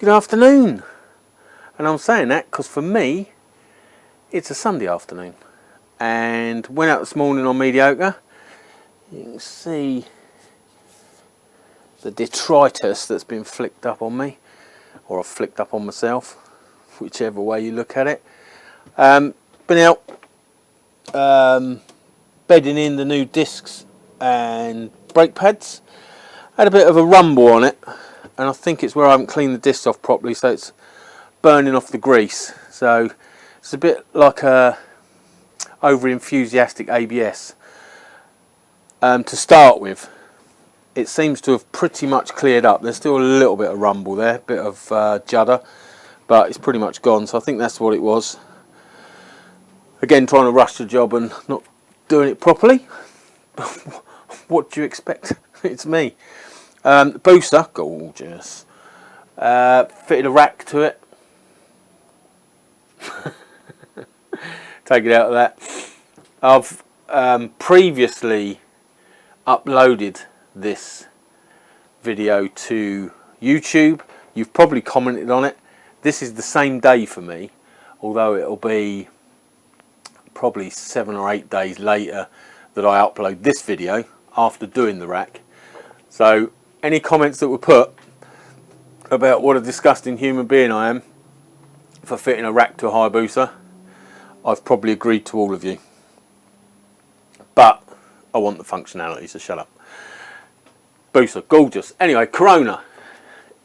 Good afternoon. And I'm saying that because for me it's a Sunday afternoon, and went out this morning on mediocre. You can see the detritus that's been flicked up on me, or I've flicked up on myself, whichever way you look at it. Been out bedding in the new discs and brake pads. Had a bit of a rumble on it, and I think it's where I haven't cleaned the discs off properly, so it's burning off the grease. So it's a bit like a over enthusiastic ABS. To start with, it seems to have pretty much cleared up. There's still a little bit of rumble there, bit of judder, but it's pretty much gone. So I think that's what it was. Again, trying to rush the job and not doing it properly. What do you expect? It's me. Booster, gorgeous. Fitted a rack to it. Take it out of that. I've previously uploaded this video to YouTube. You've probably commented on it. This is the same day for me, although it'll be probably 7 or 8 days later that I upload this video after doing the rack. So any comments that were put about what a disgusting human being I am for fitting a rack to a Hayabusa, I've probably agreed to all of you. But I want the functionality, so shut up. Booster, gorgeous. Anyway, Corona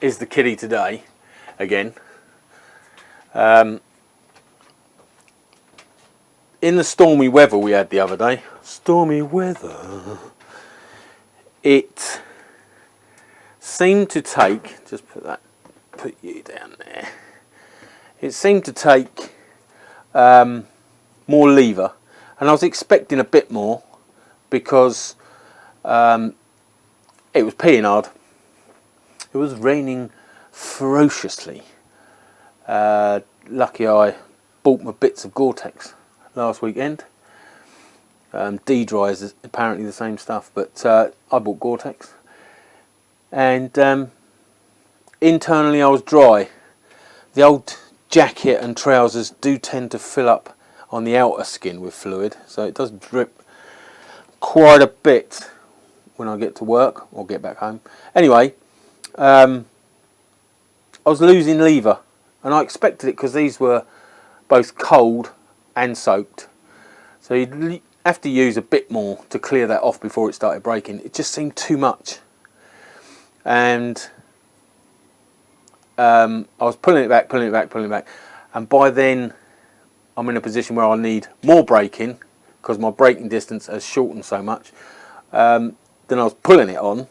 is the kiddie today, again. In the stormy weather we had the other day, stormy weather, it seemed to take, just put you down there, it seemed to take more lever, and I was expecting a bit more because it was peeing hard. It was raining ferociously. Lucky I bought my bits of Gore-Tex last weekend. D-Dry is apparently the same stuff, but I bought Gore-Tex. And internally I was dry. The old jacket and trousers do tend to fill up on the outer skin with fluid, so it does drip quite a bit when I get to work or get back home. Anyway, I was losing lever, and I expected it because these were both cold and soaked, so you'd have to use a bit more to clear that off before it started breaking. It just seemed too much, and I was pulling it back, and by then I'm in a position where I need more braking because my braking distance has shortened so much. Then I was pulling it on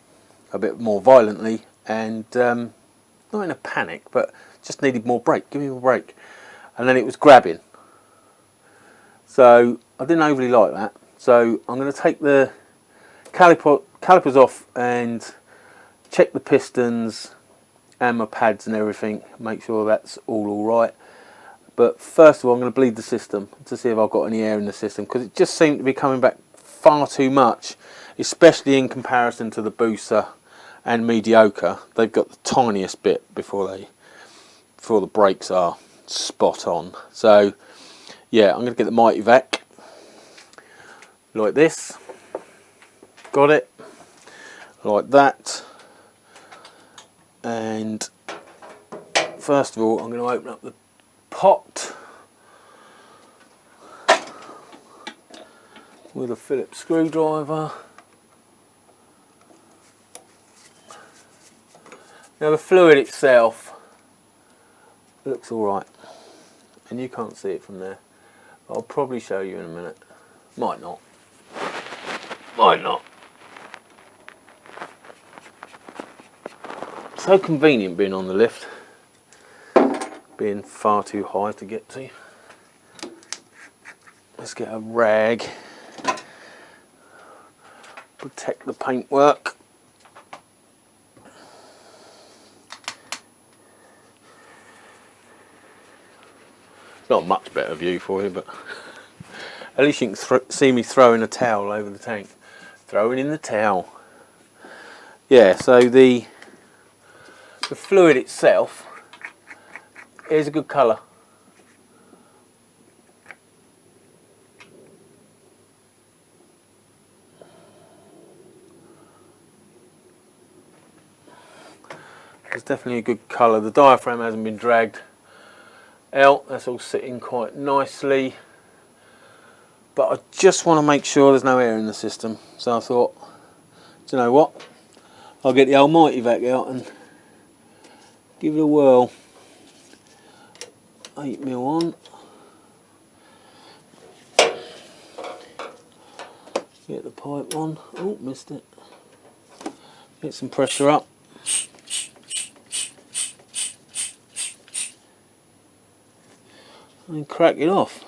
a bit more violently, and not in a panic, but just needed more brake. Give me more brake. And then it was grabbing. So I didn't overly like that. So I'm going to take the calipers off and check the pistons and my pads and everything, make sure that's all right. But first of all, I'm going to bleed the system to see if I've got any air in the system, because it just seemed to be coming back far too much, especially in comparison to the Booster and mediocre. They've got the tiniest bit before the brakes are spot on. So yeah, I'm going to get the Mighty Vac like this. Got it like that. And first of all, I'm going to open up the pot with a Phillips screwdriver. Now the fluid itself looks alright, and you can't see it from there. I'll probably show you in a minute. Might not. Might not. So convenient being on the lift, being far too high to get to. Let's get a rag, protect the paintwork. Not much better view for you, but at least you can see me throwing a towel over the tank. Throwing in the towel. Yeah, so the fluid itself Here's a good colour. It's definitely a good colour. The diaphragm hasn't been dragged out. That's all sitting quite nicely. But I just want to make sure there's no air in the system. So I thought, do you know what? I'll get the almighty vac out and give it a whirl. 8mm on. Get the pipe on. Oh, missed it. Get some pressure up. And crack it off.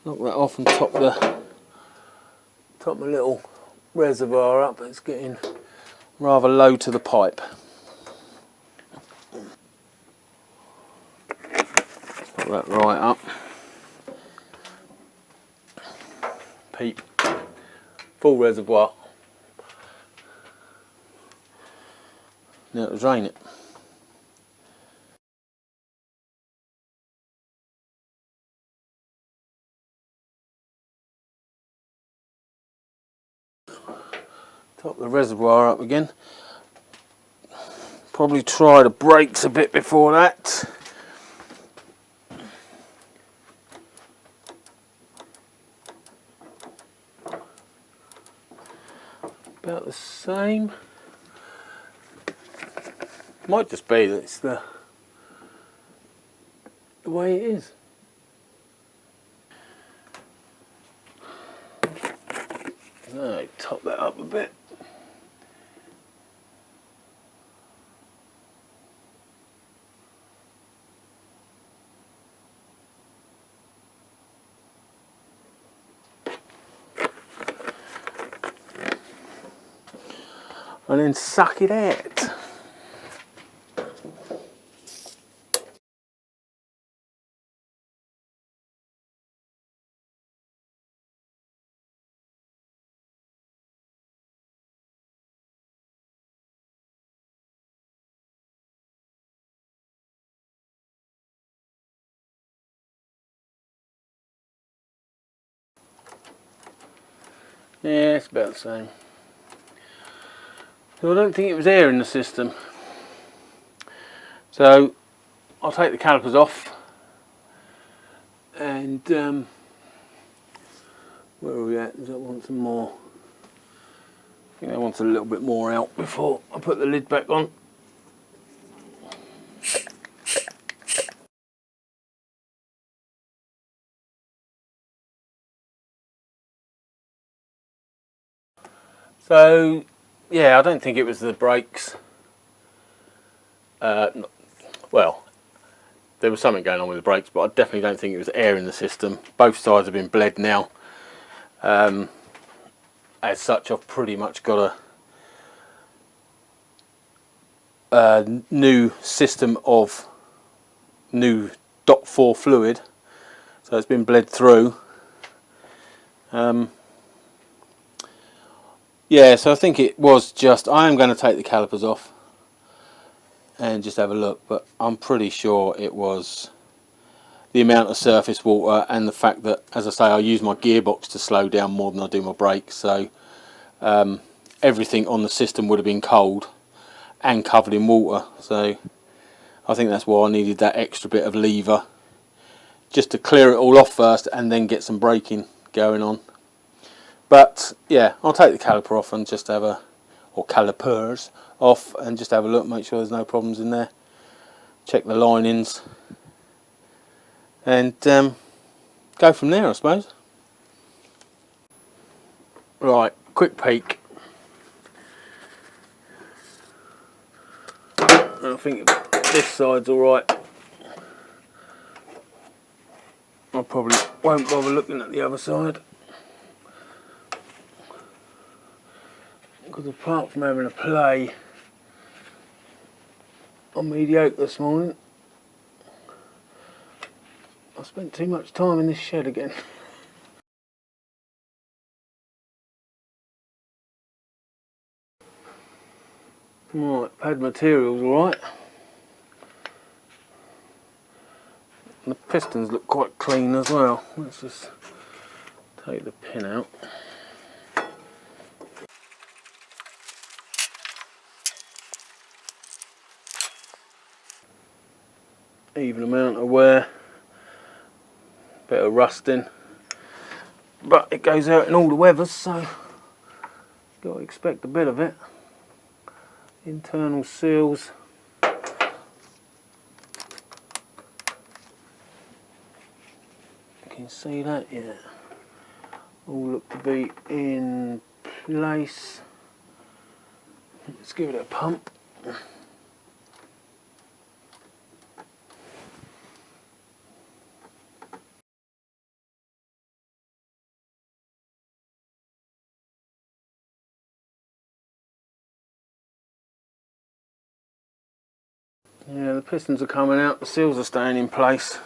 Knock that off and top my little reservoir up. It's getting rather low to the pipe. Put that right up. Peep. Full reservoir. Now to drain it. Top the reservoir up again. Probably try the brakes a bit before that. About the same. Might just be that it's the way it is. No, top that up a bit. And then suck it out. Yeah, it's about the same. So I don't think it was air in the system. So I'll take the calipers off and where are we at? Does that want some more? I think that wants a little bit more out before I put the lid back on. So yeah, I don't think it was the brakes. Well, there was something going on with the brakes, but I definitely don't think it was air in the system. Both sides have been bled now. As such, I've pretty much got a new system of new .4 fluid, so it's been bled through. Yeah, so I think it was just, I am going to take the calipers off and just have a look, but I'm pretty sure it was the amount of surface water and the fact that, as I say, I use my gearbox to slow down more than I do my brakes, so everything on the system would have been cold and covered in water, so I think that's why I needed that extra bit of lever, just to clear it all off first and then get some braking going on. But yeah, I'll take the caliper off and just have a, or calipers off and just have a look, make sure there's no problems in there, check the linings and go from there, I suppose. Right, quick peek. I think this side's alright. I probably won't bother looking at the other side, because apart from having a play on mediocre this morning, spent too much time in this shed again. Right, pad material's alright. The pistons look quite clean as well. Let's just take the pin out. Even amount of wear, bit of rusting, but it goes out in all the weathers, so got to expect a bit of it. Internal seals. You can see that, yeah. All look to be in place. Let's give it a pump. Yeah, the pistons are coming out, the seals are staying in place.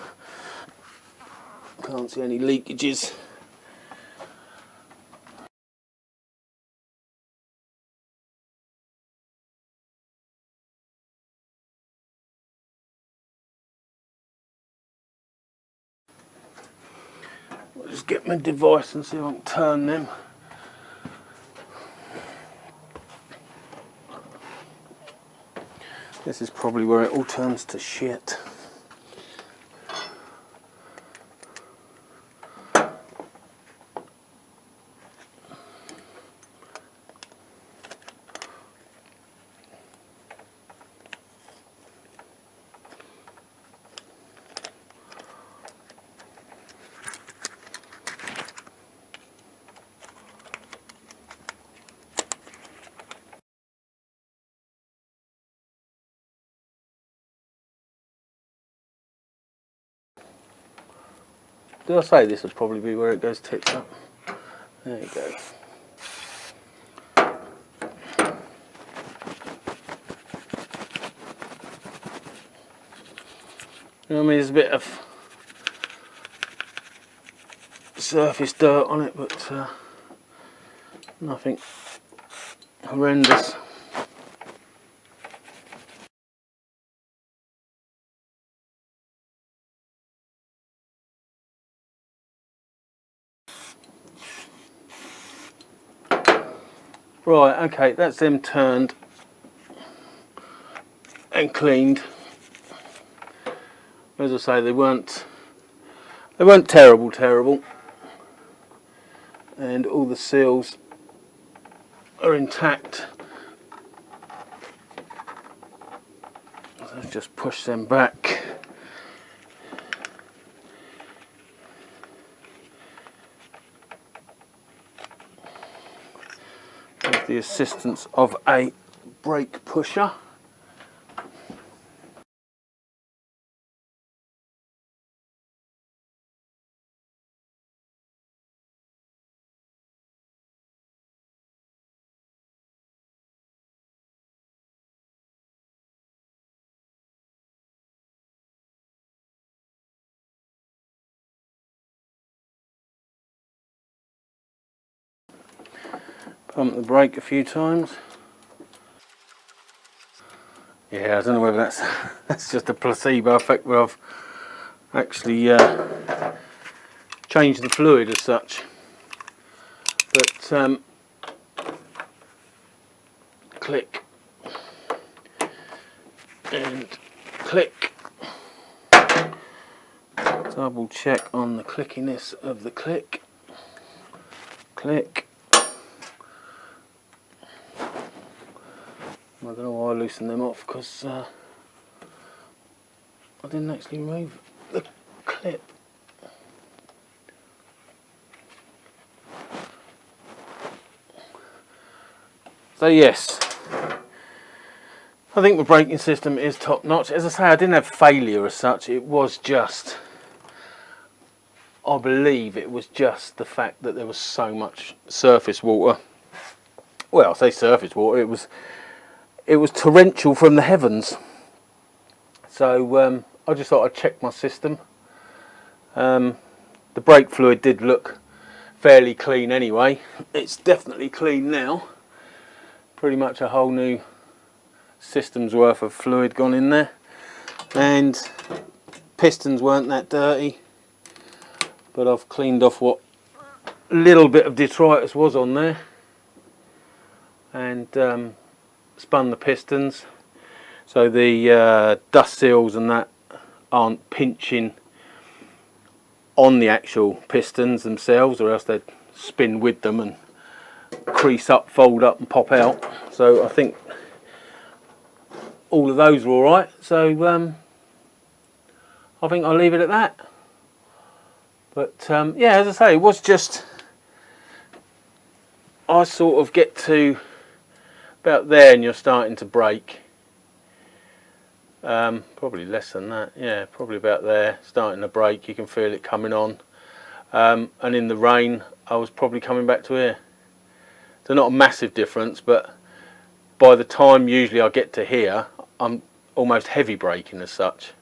Can't see any leakages. I'll just get my device and see if I can turn them. This is probably where it all turns to shit. Did I say this would probably be where it goes tits up? There you go. You know what I mean, there's a bit of surface dirt on it, but nothing horrendous. Right, okay, that's them turned and cleaned. As I say, they weren't terrible, and all the seals are intact. Let's just push them back. With the assistance of a brake pusher. Pump the brake a few times. Yeah, I don't know whether that's just a placebo effect where I've actually changed the fluid as such. But click and click. Double check on the clickiness of the click. Click. I don't know why I loosened them off, because I didn't actually remove the clip. So yes, I think the braking system is top notch. As I say, I didn't have failure as such. It was just, I believe it was just the fact that there was so much surface water. Well, I say surface water, it was torrential from the heavens. So I just thought I'd check my system The brake fluid did look fairly clean anyway. It's definitely clean now. Pretty much a whole new system's worth of fluid gone in there, and pistons weren't that dirty, but I've cleaned off what little bit of detritus was on there, and spun the pistons so the dust seals and that aren't pinching on the actual pistons themselves, or else they'd spin with them and crease up, fold up and pop out. So I think all of those are alright, so I think I'll leave it at that. But yeah, as I say, it was just, I sort of get to about there and you're starting to break. Probably less than that, yeah, probably about there, starting to break. You can feel it coming on, and in the rain I was probably coming back to here. So not a massive difference, but by the time usually I get to here, I'm almost heavy braking as such.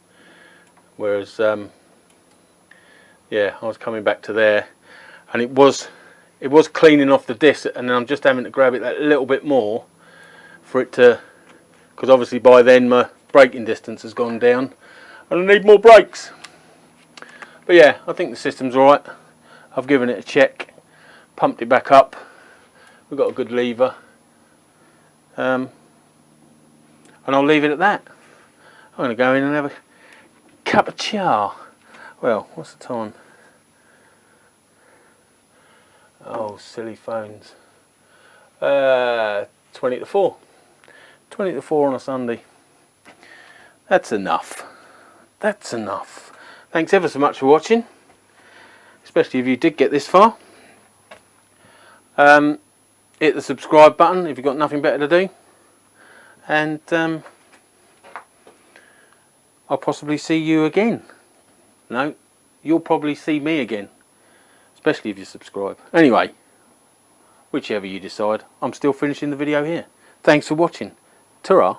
Whereas yeah, I was coming back to there, and it was cleaning off the disc, and then I'm just having to grab it that little bit more for it to, because obviously by then my braking distance has gone down and I need more brakes. But yeah, I think the system's alright. I've given it a check, pumped it back up, we've got a good lever, and I'll leave it at that. I'm going to go in and have a cup of cha. Well, what's the time? Oh, silly phones. 20 to 4. 20 to 4 on a Sunday. That's enough. That's enough. Thanks ever so much for watching, especially if you did get this far. Hit the subscribe button if you've got nothing better to do, and I'll possibly see you again. No, you'll probably see me again, especially if you subscribe. Anyway, whichever you decide, I'm still finishing the video here. Thanks for watching. Ta-ra.